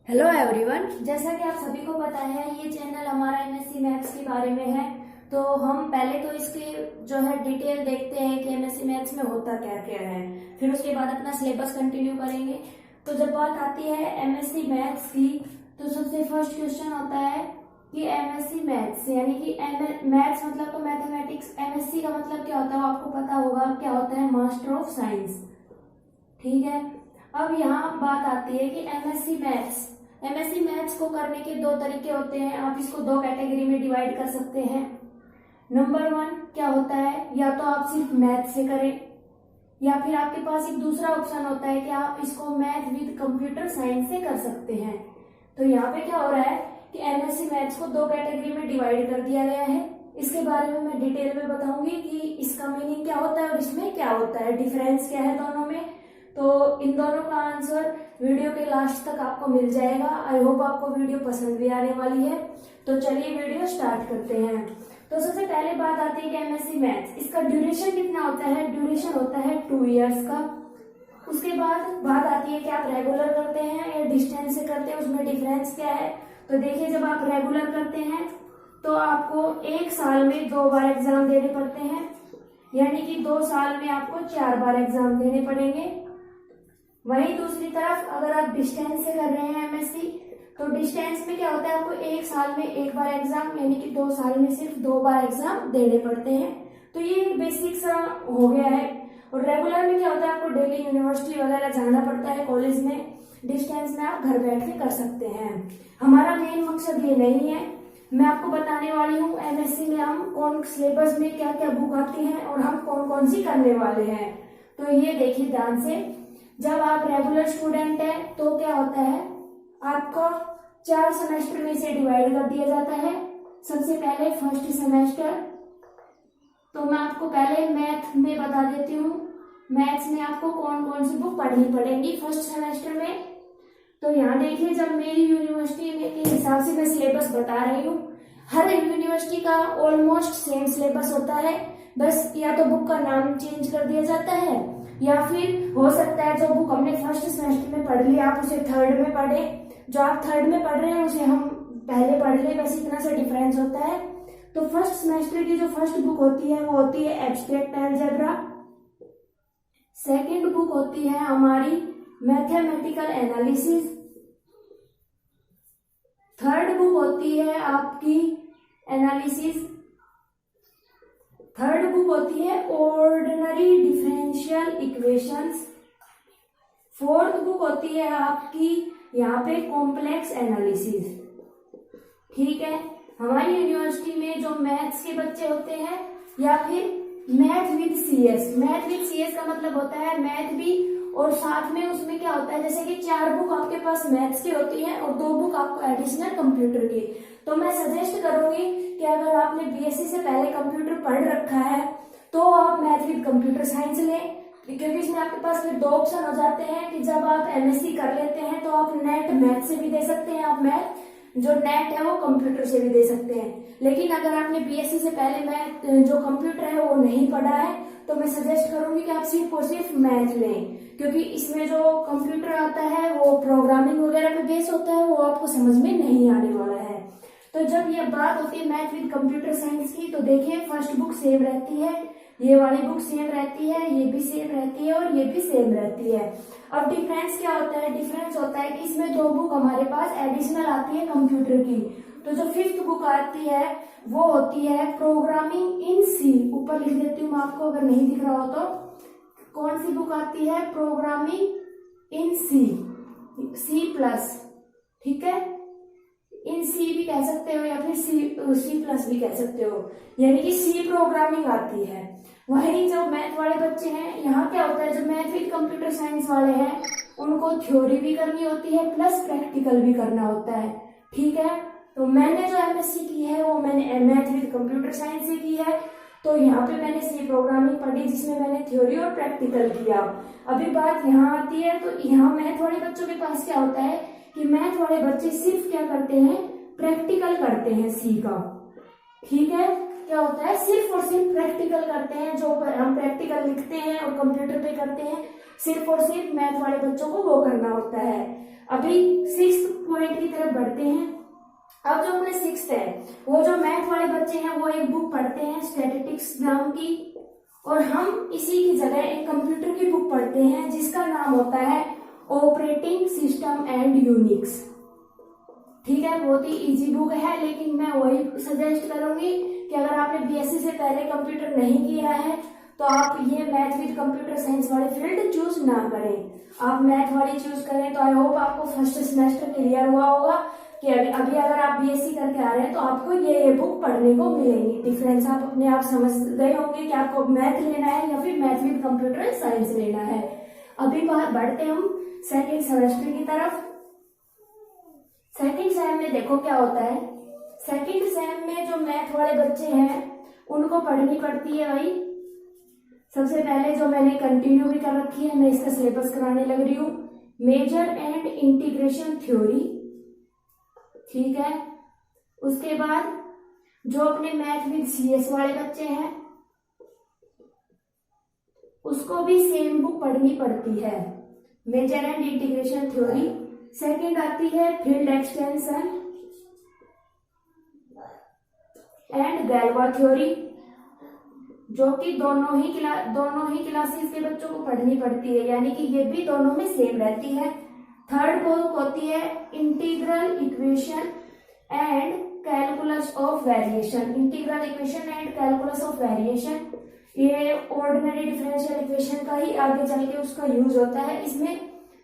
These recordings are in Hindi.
हेलो एवरीवन, जैसा कि आप सभी को पता है ये चैनल हमारा एमएससी मैथ्स के बारे में है। तो हम पहले तो इसके जो है डिटेल देखते हैं कि एमएससी मैथ्स में होता क्या क्या है, फिर उसके बाद अपना सिलेबस कंटिन्यू करेंगे। तो जब बात आती है एमएससी मैथ्स की, तो सबसे फर्स्ट क्वेश्चन होता है कि एमएससी मैथ्स यानी कि मैथ्स मतलब तो मैथमेटिक्स, एमएससी का मतलब क्या होता है आपको पता होगा, क्या होता है मास्टर ऑफ साइंस। ठीक है, अब यहाँ बात आती है कि एमएससी मैथ्स को करने के दो तरीके होते हैं। आप इसको दो कैटेगरी में डिवाइड कर सकते हैं। नंबर 1 क्या होता है, या तो आप सिर्फ मैथ से करें, या फिर आपके पास एक दूसरा ऑप्शन होता है कि आप इसको मैथ विद कंप्यूटर साइंस से कर सकते हैं। तो यहाँ पे क्या हो रहा है कि एमएससी मैथ्स को दो कैटेगरी में डिवाइड कर दिया गया है। इसके बारे में मैं डिटेल में बताऊंगी कि इसका मीनिंग क्या होता है और इसमें क्या होता है, डिफरेंस क्या है दोनों में। तो इन दोनों का आंसर वीडियो के लास्ट तक आपको मिल जाएगा। आई होप आपको वीडियो पसंद भी आने वाली है। तो चलिए वीडियो स्टार्ट करते हैं। तो सबसे पहले बात आती है कि एमएससी मैथ्स, इसका ड्यूरेशन कितना होता है। ड्यूरेशन होता है 2 इयर्स का। उसके बाद बात आती है कि आप रेगुलर करते हैं या डिस्टेंस से करते हैं, उसमें डिफरेंस क्या है। तो देखिए, जब आप रेगुलर करते हैं तो आपको 1 साल में 2 बार एग्जाम देने पड़ते हैं, यानी कि 2 साल में आपको 4 बार एग्जाम देने पड़ेंगे। वहीं दूसरी तरफ अगर आप डिस्टेंस से कर रहे हैं एमएससी, तो डिस्टेंस में क्या होता है, आपको 1 साल में 1 बार एग्जाम, यानी कि 2 साल में सिर्फ 2 बार एग्जाम देने पड़ते हैं। तो ये बेसिक सा हो गया है। और रेगुलर में क्या होता है, आपको डेली यूनिवर्सिटी वगैरह जाना पड़ता है, कॉलेज में। डिस्टेंस में आप घर बैठ के कर सकते हैं। हमारा मेन मकसद ये नहीं है। मैं आपको बताने वाली हूँ एमएससी में हम कौन सिलेबस में क्या क्या बुक आती है और हम कौन कौन सी करने वाले हैं। तो ये देखिए ध्यान से, जब आप रेगुलर स्टूडेंट है तो क्या होता है, आपको 4 सेमेस्टर में से डिवाइड कर दिया जाता है। सबसे पहले फर्स्ट सेमेस्टर, तो मैं आपको पहले मैथ में बता देती हूँ। मैथ्स में आपको कौन कौन सी बुक पढ़नी पड़ेगी फर्स्ट सेमेस्टर में। तो यहाँ देखिए, जब मेरी यूनिवर्सिटी में के हिसाब से मैं सिलेबस बता रही हूँ, हर यूनिवर्सिटी का ऑलमोस्ट सेम सिलेबस होता है। बस या तो बुक का नाम चेंज कर दिया जाता है, या फिर हो सकता है जो बुक हमने फर्स्ट सेमेस्टर में पढ़ ली आप उसे थर्ड में पढ़े, जो आप थर्ड में पढ़ रहे हैं उसे हम पहले पढ़ ले, बस इतना सा डिफरेंस होता है। तो फर्स्ट सेमेस्टर की जो फर्स्ट बुक होती है वो होती है एब्स्ट्रैक्ट अलजेब्रा। सेकंड बुक होती है हमारी मैथमेटिकल एनालिसिस। थर्ड बुक होती है आपकी एनालिसिस। थर्ड बुक होती है ordinary differential equations. Fourth book होती है आपकी यहाँ पे कॉम्प्लेक्स एनालिसिस। ठीक है, हमारी यूनिवर्सिटी में जो मैथ्स के बच्चे होते हैं, या फिर math with CS, math with CS का मतलब होता है मैथ भी और साथ में उसमें क्या होता है, जैसे कि 4 बुक आपके पास मैथ्स की होती है और 2 बुक आपको एडिशनल कंप्यूटर की। तो मैं सजेस्ट करूंगी कि अगर आपने बीएससी से पहले कंप्यूटर पढ़ रखा है तो आप मैथ विद कंप्यूटर साइंस लें, क्योंकि इसमें आपके पास फिर 2 ऑप्शन हो जाते हैं कि जब आप एमएससी कर लेते हैं तो आप नेट मैथ से भी दे सकते हैं, आप मैथ जो नेट है वो कंप्यूटर से भी दे सकते हैं। लेकिन अगर आपने बीएससी से पहले मैथ जो कंप्यूटर है वो नहीं पढ़ा है, तो मैं सजेस्ट करूंगी कि आप सिर्फ और सिर्फ मैथ लें, क्योंकि इसमें जो कंप्यूटर आता है वो प्रोग्रामिंग वगैरह पे बेस होता है, वो आपको समझ में नहीं आने वाला है। तो जब ये बात होती है मैथ विद कंप्यूटर साइंस की, तो देखिए फर्स्ट बुक सेम रहती है, ये वाली बुक सेम रहती है, ये भी सेम रहती है और ये भी सेम रहती है। अब डिफरेंस क्या होता है, डिफरेंस होता है कि इसमें 2 बुक हमारे पास एडिशनल आती है कंप्यूटर की। तो जो 5th बुक आती है वो होती है प्रोग्रामिंग इन सी। ऊपर लिख देती हूँ मैं आपको अगर नहीं दिख रहा हो तो। कौन सी बुक आती है, प्रोग्रामिंग इन सी प्लस। ठीक है, इन सी भी कह सकते हो या फिर सी प्लस भी कह सकते हो, यानी कि सी प्रोग्रामिंग आती है। वही जो मैथ वाले बच्चे हैं, यहाँ क्या होता है, जो मैथ विद कंप्यूटर साइंस वाले हैं उनको थ्योरी भी करनी होती है प्लस प्रैक्टिकल भी करना होता है। ठीक है, तो मैंने जो एमएससी की है वो मैंने मैथ विद कंप्यूटर साइंस से की है। तो यहाँ पे मैंने सी प्रोग्रामिंग पढ़ी जिसमें मैंने थ्योरी और प्रैक्टिकल किया। अभी बात यहाँ आती है, तो यहाँ मैथ वाले बच्चों के पास क्या होता है कि मैथ वाले बच्चे सिर्फ क्या करते हैं, प्रैक्टिकल करते हैं सी का। ठीक है, क्या होता है, सिर्फ और सिर्फ प्रैक्टिकल करते हैं, जो हम प्रैक्टिकल लिखते हैं और कंप्यूटर पे करते हैं, सिर्फ और सिर्फ मैथ वाले बच्चों को वो करना होता है। अभी 6th अब जो अपने 6th है, वो जो मैथ वाले बच्चे हैं वो एक बुक पढ़ते हैं स्टैटिस्टिक्स नाम की, और हम इसी की जगह एक कंप्यूटर की बुक पढ़ते हैं जिसका नाम होता है ऑपरेटिंग सिस्टम एंड यूनिक्स। ठीक है, बहुत ही इजी बुक है, लेकिन मैं वही सजेस्ट करूंगी कि अगर आपने बीएससी से पहले कंप्यूटर नहीं किया है तो आप ये मैथ विद कंप्यूटर साइंस वाले फील्ड चूज ना करें, आप मैथ वाली चूज करें। तो आई होप आपको फर्स्ट सेमेस्टर क्लियर हुआ होगा कि अभी अगर आप बीएससी करके आ रहे हैं तो आपको ये बुक पढ़ने को मिलेंगी। डिफरेंस आप अपने आप समझ गए होंगे कि आपको मैथ लेना है या फिर मैथ विद कंप्यूटर साइंस लेना है। अभी बढ़ते हम सेकेंड सेमेस्टर की तरफ। सेकेंड सेम में देखो क्या होता है। सेकेंड सेम में जो मैथ वाले बच्चे हैं उनको पढ़नी पड़ती है भाई, सबसे पहले जो मैंने कंटिन्यू भी कर रखी है, मैं इसका सिलेबस कराने लग रही हूँ, मेजर एंड इंटीग्रेशन थ्योरी। ठीक है, उसके बाद जो अपने मैथ विद सीएस वाले बच्चे हैं उसको भी सेम बुक पढ़नी पड़ती है, measure and integration theory. Second आती है field extension and Galois theory, जो कि दोनों ही क्लासेस के बच्चों को पढ़नी पड़ती है, यानी कि ये भी दोनों में सेम रहती है। थर्ड बुक होती है integral equation and calculus of variation. Integral equation and calculus of variation, ये ऑर्डिनरी डिफरेंशियल इक्वेशन का ही आगे चल के उसका यूज होता है इसमें।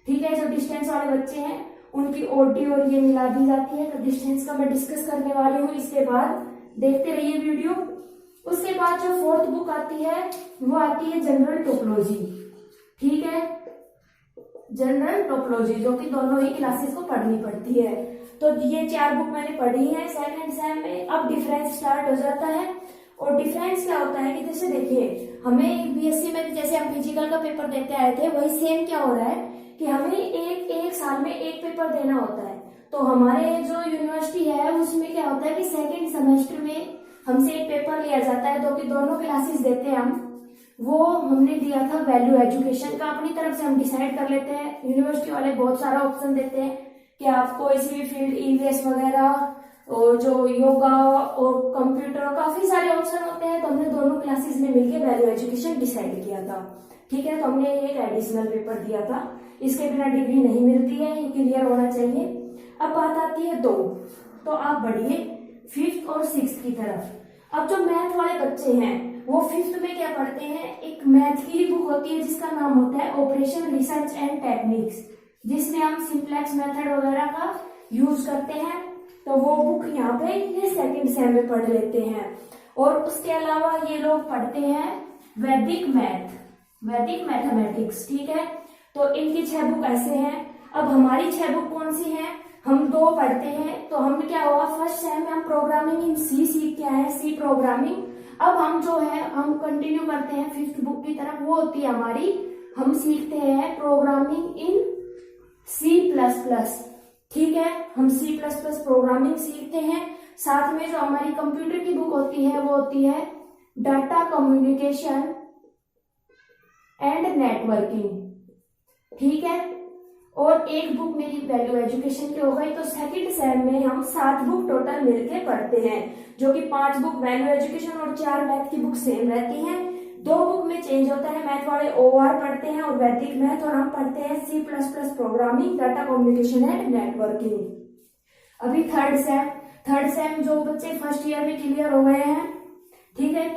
ठीक है, जो डिस्टेंस वाले बच्चे हैं उनकी ओडी और ये मिला दी जाती है, तो डिस्टेंस का मैं डिस्कस करने वाली हूँ, इसके बाद देखते रहिए वीडियो। उसके बाद जो फोर्थ बुक आती है वो आती है जनरल टोपोलॉजी। ठीक है, जनरल टोपोलॉजी जो कि दोनों ही क्लासेस को पढ़नी पड़ती है। तो ये 4 बुक मैंने पढ़ी है सेकंड सेम में। अब डिफरेंस स्टार्ट हो जाता है, और डिफरेंस क्या होता है कि जैसे देखिए हमें बीएससी में जैसे हम फिजिकल का पेपर देते आए थे, वही सेम क्या हो रहा है कि हमें एक साल में एक पेपर देना होता है। तो हमारे जो यूनिवर्सिटी है उसमें क्या होता है कि सेकेंड सेमेस्टर में हमसे एक पेपर लिया जाता है, जो कि दोनों क्लासेस देते हैं हम। वो हमने दिया था वैल्यू एजुकेशन का, अपनी तरफ से हम डिसाइड कर लेते हैं। यूनिवर्सिटी वाले बहुत सारा ऑप्शन देते हैं कि आपको इसी भी फील्ड ईवीएस वगैरह और जो योगा और कंप्यूटर, काफी सारे ऑप्शन होते हैं। तो हमने दोनों क्लासेस में मिलकर वैल्यू एजुकेशन डिसाइड किया था। ठीक है, तो हमने एक एडिशनल पेपर दिया था, इसके बिना डिग्री नहीं मिलती है, ये क्लियर होना चाहिए। अब बात आती है 2, तो आप बढ़िए 5th और 6th की तरफ। अब जो मैथ वाले बच्चे हैं वो 5th में क्या पढ़ते हैं, एक मैथ की ही बुक होती है जिसका नाम होता है ऑपरेशन रिसर्च एंड टेक्निक्स, जिसमें हम सिंप्लेक्स मेथड वगैरह का यूज करते हैं। तो वो बुक यहाँ पे ये सेकंड सेम में पढ़ लेते हैं। और उसके अलावा ये लोग पढ़ते हैं वैदिक मैथमेटिक्स। ठीक है, तो इनकी 6 बुक ऐसे हैं। अब हमारी 6 बुक कौन सी हैं, हम 2 पढ़ते हैं। तो हम क्या हुआ, फर्स्ट सेम में हम प्रोग्रामिंग इन सी सीख के आए हैं, सी प्रोग्रामिंग। अब हम जो है हम कंटिन्यू करते हैं 5th बुक की तरफ, वो होती है हमारी, हम सीखते हैं प्रोग्रामिंग इन C++। ठीक है, हम C++ प्रोग्रामिंग सीखते हैं। साथ में जो हमारी कंप्यूटर की बुक होती है वो होती है डाटा कम्युनिकेशन एंड नेटवर्किंग। ठीक है, और एक बुक मेरी वैल्यू एजुकेशन की हो गई। तो सेकंड सेम में हम 7 बुक टोटल मिलके पढ़ते हैं, जो कि 5 बुक वैल्यू एजुकेशन और 4 मैथ की बुक सेम रहती हैं। 2 बुक में चेंज होता है, मैथ वाले OR पढ़ते हैं और वैदिक मैथ, और हम पढ़ते हैं C++ programming, data communication and networking. अभी थर्ड सेम जो बच्चे फर्स्ट ईयर में क्लियर हो गए हैं, ठीक है,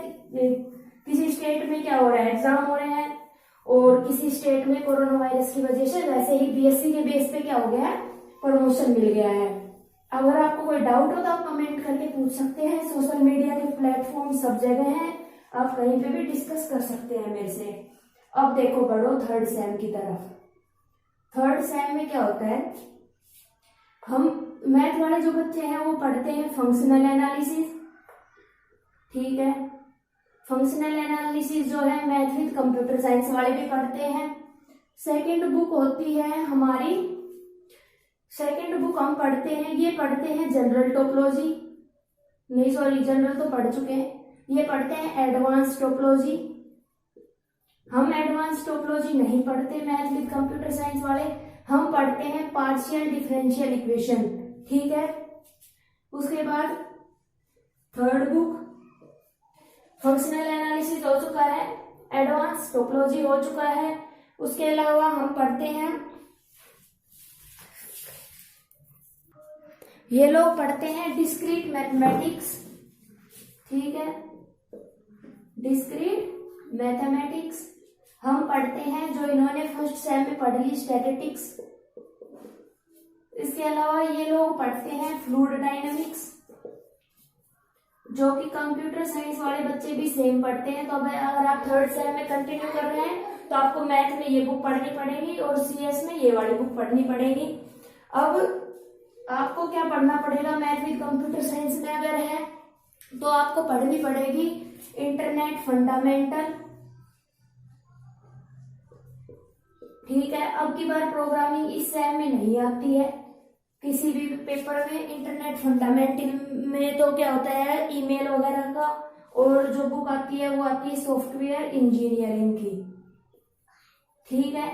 किसी स्टेट में क्या हो रहा है, एग्जाम हो रहे हैं, और किसी स्टेट में कोरोना वायरस की वजह से वैसे ही बीएससी के बेस पे क्या हो गया है, प्रमोशन मिल गया है। अगर आपको कोई डाउट हो तो आप कमेंट करके पूछ सकते हैं। सोशल मीडिया के प्लेटफॉर्म सब जगह हैं, आप कहीं पे भी डिस्कस कर सकते हैं मेरे से। अब देखो बढ़ो थर्ड सेम की तरफ। थर्ड सेम में क्या होता है, हम मैथ वाले जो बच्चे हैं वो पढ़ते हैं फंक्शनल एनालिसिस। ठीक है, फंक्शनल एनालिसिस जो है मैथ विद कंप्यूटर साइंस वाले भी पढ़ते हैं। सेकंड बुक होती है हमारी, सेकंड बुक हम पढ़ते हैं, ये पढ़ते हैं जनरल टोपोलॉजी, नहीं सॉरी जनरल तो पढ़ चुके हैं, ये पढ़ते हैं एडवांस टोपोलॉजी। हम एडवांस टोपोलॉजी नहीं पढ़ते मैथ विद कंप्यूटर साइंस वाले, हम पढ़ते हैं पार्शियल डिफरेंशियल इक्वेशन। ठीक है, उसके बाद थर्ड बुक फंक्शनल एनालिसिस हो चुका है, एडवांस टोपोलॉजी हो चुका है। उसके अलावा हम पढ़ते हैं, ये लोग पढ़ते हैं डिस्क्रीट मैथमेटिक्स, ठीक है, डिस्क्रीट मैथमेटिक्स। हम पढ़ते हैं जो इन्होंने फर्स्ट सेम में पढ़ ली स्टैटिस्टिक्स। इसके अलावा ये लोग पढ़ते हैं फ्लूइड डायनामिक्स, जो कि कंप्यूटर साइंस वाले बच्चे भी सेम पढ़ते हैं। तो अगर आप थर्ड सेम में कंटिन्यू कर रहे हैं तो आपको मैथ में ये बुक पढ़नी पड़ेगी और सीएस में ये वाली बुक पढ़नी पड़ेगी। अब आपको क्या पढ़ना पड़ेगा मैथ विद कंप्यूटर साइंस में अगर है तो आपको पढ़नी पड़ेगी इंटरनेट फंडामेंटल, ठीक है। अब की बार प्रोग्रामिंग इस सेम में नहीं आती है किसी भी पेपर में। इंटरनेट फंडामेंटल में तो क्या होता है ईमेल वगैरह का, और जो बुक आती है वो आती है सॉफ्टवेयर इंजीनियरिंग की, ठीक है।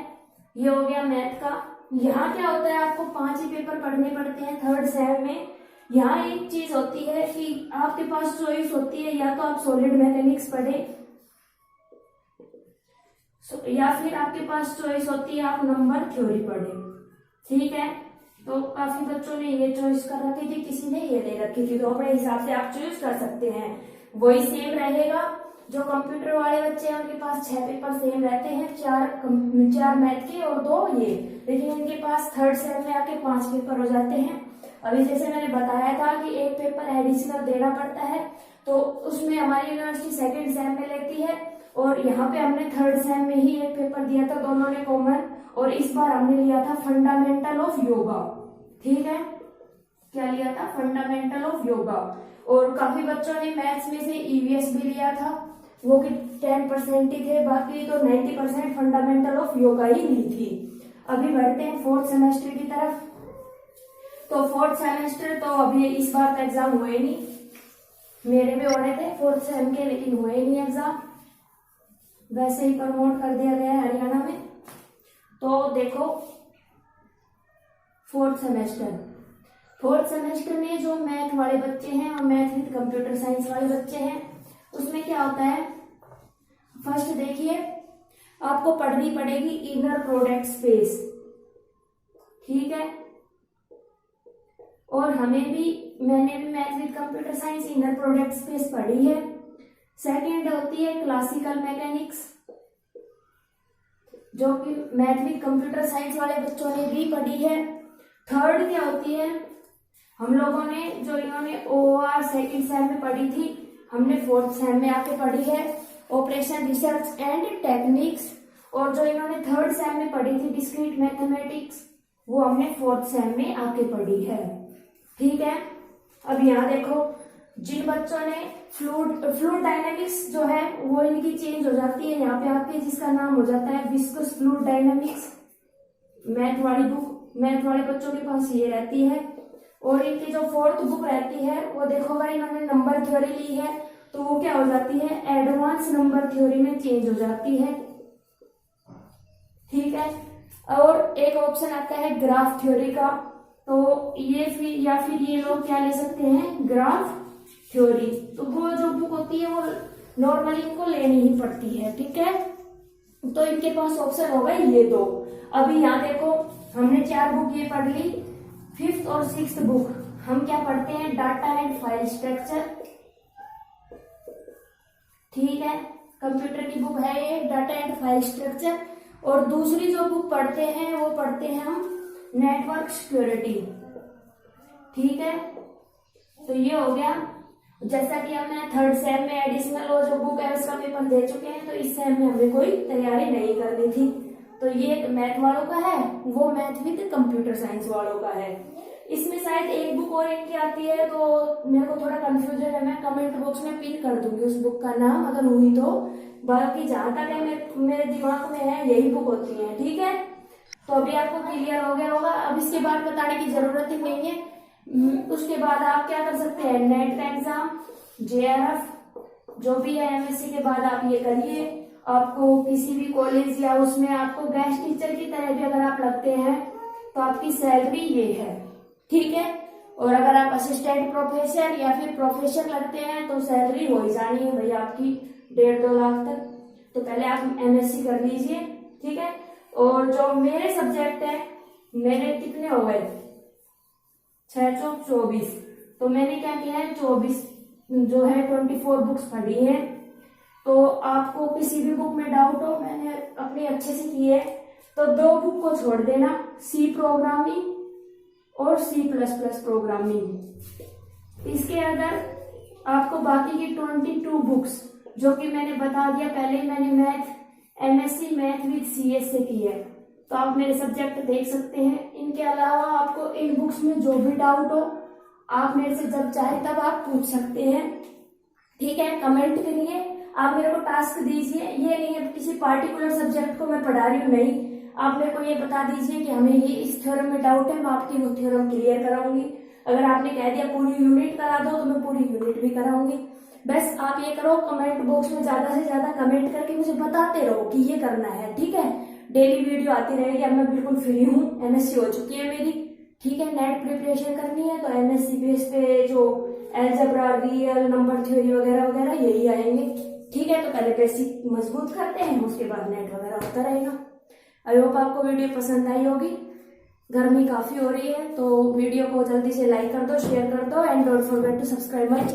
ये हो गया मैथ का। यहाँ क्या होता है आपको 5 ही पेपर पढ़ने पड़ते हैं थर्ड सेम में। यहाँ एक चीज होती है कि आपके पास चॉइस होती है, या तो आप सॉलिड मैकेनिक्स पढ़े या फिर आपके पास चॉइस होती है आप नंबर थ्योरी पढ़े, ठीक है। तो काफी बच्चों ने ये चॉइस कर रखी थी, किसी ने ये ले रखी थी, तो अपने हिसाब से आप चॉइस कर सकते हैं। वही सेम रहेगा। जो कंप्यूटर वाले बच्चे हैं उनके पास 6 पेपर सेम रहते हैं, 4 मैथ के और 2 ये, लेकिन इनके पास थर्ड सेम में आके 5 पेपर हो जाते हैं। अभी जैसे मैंने बताया था कि एक पेपर एडिशनल देना पड़ता है, तो उसमें हमारी यूनिवर्सिटी सेकेंड सेम में लेती है, और यहाँ पे हमने थर्ड सेम में ही एक पेपर दिया था, दोनों ने कॉमन। और इस बार हमने लिया था फंडामेंटल ऑफ योगा, ठीक है। क्या लिया था? Fundamental of yoga. और काफी बच्चों ने मैथ्स में से ईवीएस भी लिया था, वो कि 10% ही थे, बाकी तो 90% फंडामेंटल ऑफ योगा ही ली थी। अभी बढ़ते हैं फोर्थ सेमेस्टर की तरफ। तो फोर्थ सेमेस्टर तो अभी इस बार का एग्जाम हुए नहीं, मेरे भी हो रहे थे फोर्थ सेम के, लेकिन हुए नहीं एग्जाम, वैसे ही प्रमोट कर दिया गया है हरियाणा में। तो देखो फोर्थ सेमेस्टर में जो मैथ वाले बच्चे हैं और मैथ विद कंप्यूटर साइंस वाले बच्चे हैं, उसमें क्या होता है, फर्स्ट देखिए आपको पढ़नी पड़ेगी इनर प्रोडक्ट स्पेस, ठीक है। और मैंने भी math with computer science inner product space पढ़ी है। सेकेंड होती है क्लासिकल मैकेनिक्स, जो कि मैथ विद कंप्यूटर साइंस वाले बच्चों ने भी पढ़ी है। थर्ड क्या होती है, हम लोगों ने जो इन्होंने ओआर सेकेंड सेम में पढ़ी थी, हमने फोर्थ सेम में आके पढ़ी है, ऑपरेशन रिसर्च एंड टेक्निक्स। और जो इन्होंने थर्ड सेम में पढ़ी थी डिस्क्रीट मैथमेटिक्स, वो हमने फोर्थ सेम में आके पढ़ी है, ठीक है। अब यहाँ देखो, जिन बच्चों ने फ्लूइड डायनामिक्स जो है वो इनकी चेंज हो जाती है यहाँ पे आके, जिसका नाम हो जाता है विस्कस फ्लूइड डायनामिक्स। मैथ वाली बुक मैथ वाले बच्चों के पास ये रहती है। और इनकी जो फोर्थ बुक रहती है वो देखो भाई, इन्होंने नंबर थ्योरी ली है, तो वो क्या हो जाती है एडवांस नंबर थ्योरी में चेंज हो जाती है, ठीक है। और एक ऑप्शन आता है ग्राफ थ्योरी का, तो ये फिर ये लोग क्या ले सकते हैं, ग्राफ थ्योरी। तो वो जो बुक होती है वो नॉर्मली इनको लेनी ही पड़ती है, ठीक है। तो इनके पास ऑप्शन होगा ये 2। अभी यहाँ देखो, हमने 4 बुक ये पढ़ ली। 5th और 6th बुक हम क्या पढ़ते हैं, डाटा एंड फाइल स्ट्रक्चर, ठीक है। कंप्यूटर की बुक है ये, डाटा एंड फाइल स्ट्रक्चर। और दूसरी जो बुक पढ़ते हैं वो पढ़ते हैं हम नेटवर्क सिक्योरिटी, ठीक है। तो ये हो गया। जैसा कि हमने थर्ड सेम में एडिशनल और जो बुक है उसका पेपर दे चुके हैं, तो इस सेम में हमें कोई तैयारी नहीं करनी थी। तो ये मैथ वालों का है, वो मैथ विद कंप्यूटर साइंस वालों का है। इसमें शायद एक बुक और इनकी आती है, तो मेरे को थोड़ा कंफ्यूजन है, मैं कमेंट बॉक्स में पिन कर दूंगी उस बुक का नाम अगर हुई तो। बाकी जहां तक है मेरे दिमाग में है यही बुक होती है, ठीक है। तो अभी आपको क्लियर हो गया होगा। अब इसके बाद बताने की जरूरत ही नहीं है। उसके बाद आप क्या कर सकते हैं, नेट का एग्जाम, जेआरएफ जो भी है एमएससी के बाद आप ये करिए। आपको किसी भी कॉलेज या उसमें आपको गेस्ट टीचर की तरह भी अगर आप लगते हैं तो आपकी सैलरी ये है, ठीक है। और अगर आप असिस्टेंट प्रोफेसर या फिर प्रोफेसर लगते हैं तो सैलरी हो ही जानी है भैया आपकी 1.5-2 लाख तक। तो पहले आप एमएससी कर लीजिए, ठीक है। और जो मेरे सब्जेक्ट है, मेरे कितने हो गए, 6 चौक 24, तो मैंने क्या किया है 24 जो है 24 बुक्स पढ़ी है। तो आपको किसी भी बुक में डाउट हो, मैंने अपनी अच्छे से की है, तो 2 बुक को छोड़ देना, सी प्रोग्रामिंग और C++ प्रोग्रामिंग। इसके अंदर आपको बाकी की 22 बुक्स जो कि मैंने बता दिया पहले, मैंने math MSc math with CS से की है, तो आप मेरे सब्जेक्ट देख सकते हैं। इनके अलावा आपको इन बुक्स में जो भी डाउट हो आप मेरे से जब चाहे तब आप पूछ सकते हैं, ठीक है। कमेंट करिए, आप मेरे को टास्क दीजिए, ये नहीं है किसी पार्टिकुलर सब्जेक्ट को मैं पढ़ा रही हूँ, नहीं, आप मेरे को ये बता दीजिए कि हमें ये इस थ्योरम में डाउट है, मैं आपकी वो थ्योरम क्लियर कराऊंगी। अगर आपने कह दिया पूरी यूनिट करा दो तो मैं पूरी यूनिट भी कराऊंगी। बस आप ये करो, कमेंट बॉक्स में ज्यादा से ज्यादा कमेंट करके मुझे बताते रहो कि ये करना है, ठीक है। डेली वीडियो आती रहेगी, अब मैं बिल्कुल फ्री हूँ, एमएससी हो चुकी है मेरी, ठीक है। नेट प्रिपरेशन करनी है तो एमएससी बेस पे जो अलजेब्रा, रियल नंबर थ्योरी वगैरह वगैरह यही आएंगे, ठीक है। तो पहले बेसिक मजबूत करते हैं, उसके बाद नेट वगैरह होता रहेगा। आई होप आपको वीडियो पसंद आई होगी। गर्मी काफी हो रही है तो वीडियो को जल्दी से लाइक कर दो, शेयर कर दो and don't forget to subscribe my channel.